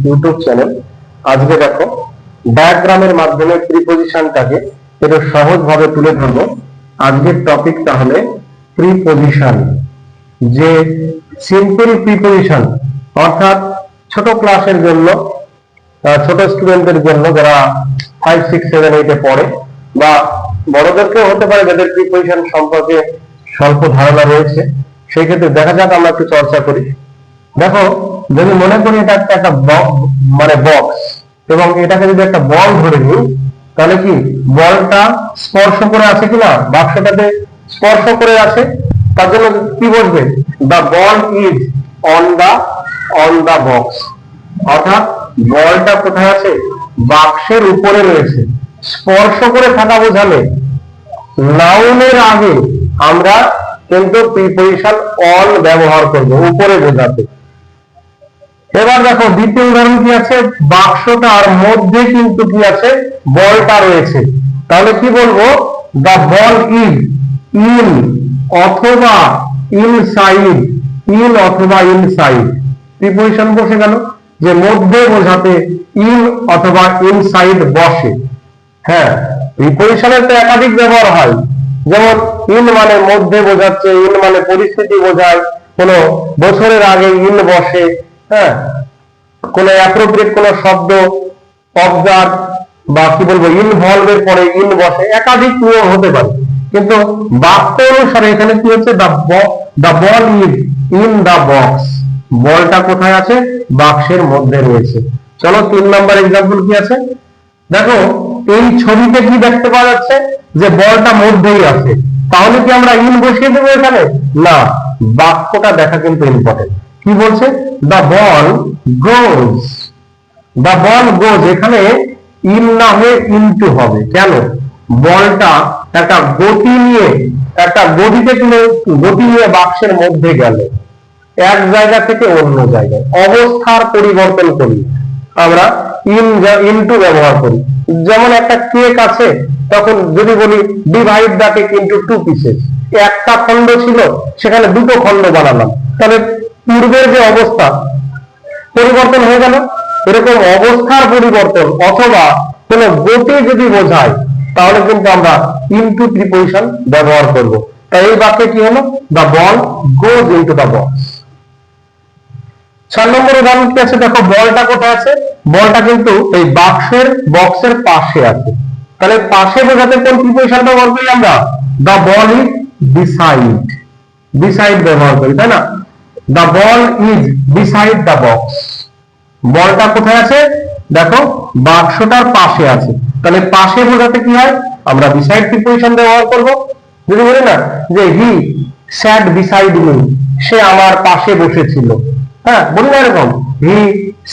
YouTube channel. আজকে দেখো ডায়াগ্রামের মাধ্যমে প্রিপজিশনটাকে একটু সহজভাবে তুলে ধরবো। আজকের টপিক তাহলে প্রিপজিশন, যে সিম্পল প্রিপজিশন, অর্থাৎ ছোট ক্লাসের জন্য, ছোট স্টুডেন্টদের জন্য যারা 5, 6, 7, 8 এ পড়ে, বা বড়দেরকেও হতে পারে যাদের প্রিপজিশন সম্পর্কে স্বল্প ধারণা রয়েছে। সেই ক্ষেত্রে দেখা যাক আমরা একটু চর্চা করি। দেখো, যদি মনে করি এটা একটা মানে বক্স, এবং এটাকে যদি একটা বল ধরে নিই, তাহলে কি বলটা স্পর্শ করে আছে কিনা, বাক্সটাতে স্পর্শ করে আছে, তার জন্য কি বলবে, the ball is on the box. অর্থাৎ বলটা কোথায় আছে, বাক্সের উপরে রয়েছে। স্পর্শ করে থাকা বোঝালে নাউনের আগে আমরা কিন্তু প্রিপজিশন অন ব্যবহার করব উপরে বোঝাতে। এবার দেখো দ্বিতীয় উদাহরণ কি আছে, বাক্সটার মধ্যে কিন্তু কি আছে, বলটা রয়েছে। তাহলে কি বলবো, দ্য বল ইজ ইন অথবা ইনসাইড, ইন অথবা ইনসাইড। প্রিপজিশন বসে গেল, যে মধ্যে বোঝাতে ইন অথবা ইনসাইড বসে। হ্যাঁ, প্রিপজিশনের তো একাধিক ব্যবহার হয়, যেমন ইন মানে মধ্যে বোঝাচ্ছে, ইন মানে পরিস্থিতি বোঝায়, কোন বছরের আগে ইন বসে। হ্যাঁ, কোন অ্যাপ্রোপ্রিয়েট কোন শব্দ, অবজার্ভ বা কি বলবো ইনভলভ এর পরে ইন বসে, একাধিক নিয়ম হতে পারে। কিন্তু বাক্য অনুসারে এখানে কি হচ্ছে, the ball is in the box. বলটা কোথায় আছে, বাক্সের মধ্যে রয়েছে। চলো 3 নম্বর এক্সাম্পল কি আছে। দেখো এই ছবিতে কি দেখতে পাওয়া যাচ্ছে, যে বলটা মধ্যেই আছে। তাহলে কি আমরা ইন বসিয়ে দেবো এখানে? না, বাক্যটা দেখা কিন্তু ইম্পর্টেন্ট। কি বলছে, the ball goes, the ball গোজ। এখানে ইন না হয়ে ইনটু হবে। কেন? বলটা একটা গতি নিয়ে, একটা গতি নিয়ে বাক্সের মধ্যে গেল, এক জায়গা থেকে অন্য জায়গায় অবস্থার পরিবর্তন করি আমরা ইনটু ব্যবহার করি। যেমন একটা কেক আছে, তখন যদি বলি divide the cake into 2 pieces, একটা খণ্ড ছিল সেখানে 2টো খণ্ড বানালাম, তাহলে পূর্বের যে অবস্থা পরিবর্তন হয়ে গেল। এরকম অবস্থার পরিবর্তন অথবা কোন গতি যদি বোঝায়, তাহলে কিন্তু আমরা ইনটু প্রিপজিশন ব্যবহার করব। তাই এই বাক্যে কি হলো, the ball goes into the box. 4 নম্বর উদাহরণ কি আছে, দেখো বলটা কোথায় আছে, বলটা কিন্তু এই বক্সের পাশে আছে। তাহলে পাশে বোঝাতে কোন প্রিপজিশন ব্যবহার করি আমরা, the ball is beside, beside ব্যবহার করি, তাই না? The ball is beside the box. বলটা কোথায় আছে, দেখো বাক্সটার পাশে আছে। তাহলে পাশে বোঝাতে কি হয়, আমরা বিসাইড প্রিপজিশন ব্যবহার করব। যদি বলি না যে হি স্যাট বিসাইড মি, সে আমার পাশে বসেছিল। হ্যাঁ, বলি না এরকম, হি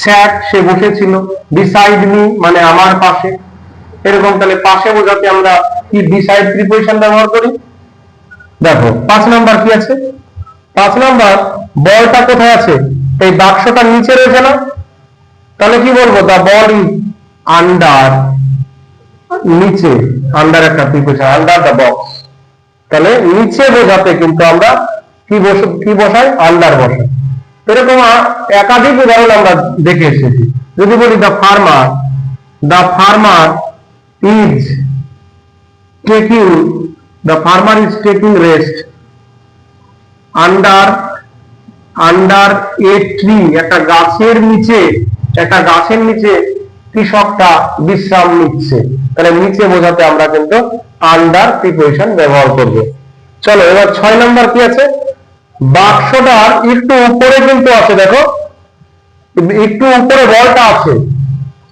স্যাট, সে বসেছিল, বিসাইড মি মানে আমার পাশে, এরকম। তাহলে পাশে বোঝাতে আমরা কি বিসাইড প্রিপজিশন ব্যবহার করি। দেখো 5 নাম্বার কি আছে, 5 নাম্বার বলটা কোথায় আছে, এই বাক্সটার নিচে রয়েছে না? তাহলে কি বলবো, দ্য বল ইজ আন্ডার, নিচে, আন্ডার একটা প্রিপজিশন, আন্ডার দ্য বক্স। তাহলে নিচে বোঝাতে কিন্তু আমরা কি বসাই, আন্ডার বসাই। এরকম একাধিক উদাহরণ আমরা দেখে এসেছি। যদি বলি the farmer is taking rest under a tree, একটা গাছের নিচে কৃষকটা বিশ্রাম নিচ্ছে। তাহলে নিচে বোঝাতে আমরা কিন্তু আন্ডার প্রিপজিশন ব্যবহার করব। চলো এবার 6 নম্বর কি আছে, বাক্সটার একটু উপরে কিন্তু আছে, দেখো একটু উপরে বলটা আছে,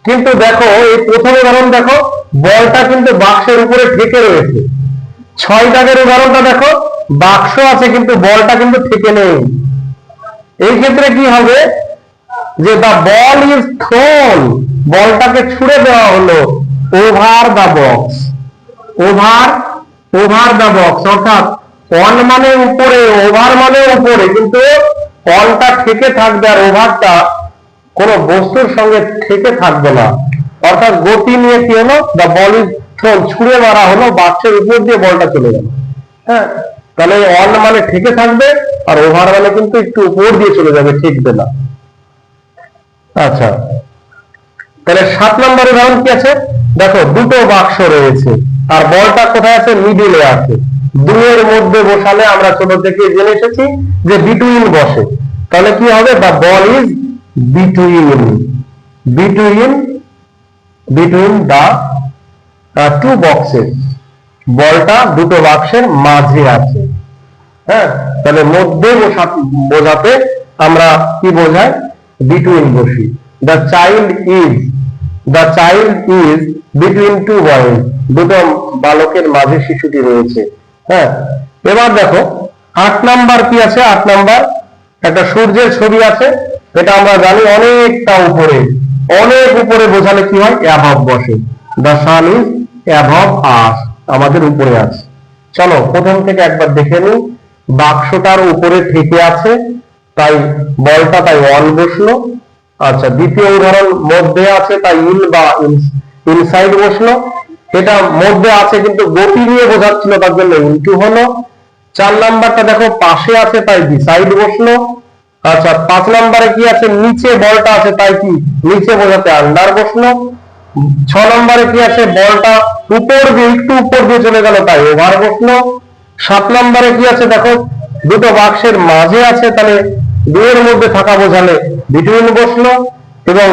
কিন্তু দেখো এই প্রথম উদাহরণ দেখো, বলটা কিন্তু বাক্সের উপরে ঠেকে রয়েছে। 6 দাগের উদাহরণটা দেখো, বাক্স আছে কিন্তু বলটা কিন্তু ঠেকে নেই। এই ক্ষেত্রে কি হবে, যে দ্য বল ইজ থ্রোন, বলটাকে ছুড়ে দেওয়া হলো over the box, over the box. অর্থাৎ অন মানে উপরে, ওভার মানে উপরে, কিন্তু অনটা ঠেকে থাকবে আর ওভারটা কোন বস্তুর সঙ্গে ঠেকে থাকবে না। অর্থাৎ গতি নিয়ে কি হলো, দ্য বল ইজ থ্রোন, ছুড়ে মারা হলো, বাক্সের উপর দিয়ে বলটা চলে গেল। হ্যাঁ, তাহলে অন মানে ঠেকে থাকবে, আর ওভার মানে কিন্তু একটু উপর দিয়ে চলে যাবে, ঠেকবে না। আচ্ছা, তাহলে 7 নম্বর উদাহরণ কি আছে? দেখো দুটো বাক্স রয়েছে আর বলটা কোথায় আছে? মিডিলে আছে। দুইয়ের মধ্যে বসালে আমরা ছোট থেকে জেনে এসেছি যে বিটুইন বসে, তাহলে কি হবে? The ball is between between between the two boxes. বলটা দুটো বাক্সের মাঝে আছে। হ্যাঁ, তাহলে মধ্যে বোঝাতে আমরা কি বোঝাই? বিটুইন বসি। The child is between two boys. দুটো বালকের মাঝে শিশুটি রয়েছে। হ্যাঁ, এবার দেখো 8 নাম্বার কি আছে? 8 নাম্বার একটা সূর্যের ছবি আছে, এটা আমরা জানি অনেকটা উপরে, অনেক উপরে বোঝালে কি হয়? অ্যাবভ বসে। দ্য সান ইজ অ্যাবভ আস, আমাদের উপরে আছে। চলো প্রথম থেকে একবার দেখে নিই। বাক্সটার উপরে থেকে আছে তাই বলটা তাই অন বসলো। আচ্ছা, দ্বিতীয় উদাহরণ মধ্যে আছে তাই ইন বা ইনসাইড বসলো। এটা মধ্যে আছে কিন্তু গতি নিয়ে বোঝাচ্ছিল তার জন্য ইনটু হলো। 4 নাম্বারটা দেখো পাশে আছে তাই বিসাইড বসলো। আচ্ছা, 5 নাম্বারে কি আছে? নিচে বলটা আছে তাই কি নিচে বোঝাতে আন্ডার বসলো। 6 নম্বরে কি আছে? বলটা উপর দিয়ে একটু উপর দিয়ে চলে গেল তাই ওভার বসলো। 7 নম্বরে কি আছে? দেখো দুটো বাক্সের মাঝে আছে তাহলে দুইয়ের মধ্যে থাকা বোঝালে বিটুইন বসলো, এবং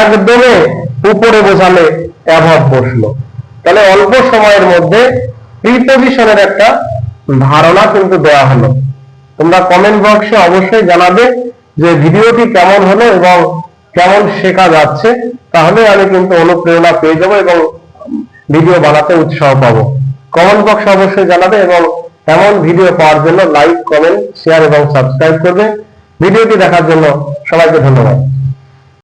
একদমে উপরে বোঝালে অ্যাবভ বসলো। তাহলে অল্প সময়ের মধ্যে প্রিপজিশনের একটা ধারণা কিন্তু দেওয়া হলো। তোমরা কমেন্ট বক্সে অবশ্যই জানাবে যে ভিডিওটি কেমন হলো এবং কেমন শেখা যাচ্ছে, তাহলে আমি কিন্তু অনুপ্রেরণা পেয়ে যাবো এবং ভিডিও বানাতে উৎসাহ পাবো। কমেন্ট বক্সে অবশ্যই জানাবে এবং এমন ভিডিও পাওয়ার জন্য লাইক, কমেন্ট, শেয়ার এবং সাবস্ক্রাইব করবে। ভিডিওটি দেখার জন্য সবাইকে ধন্যবাদ।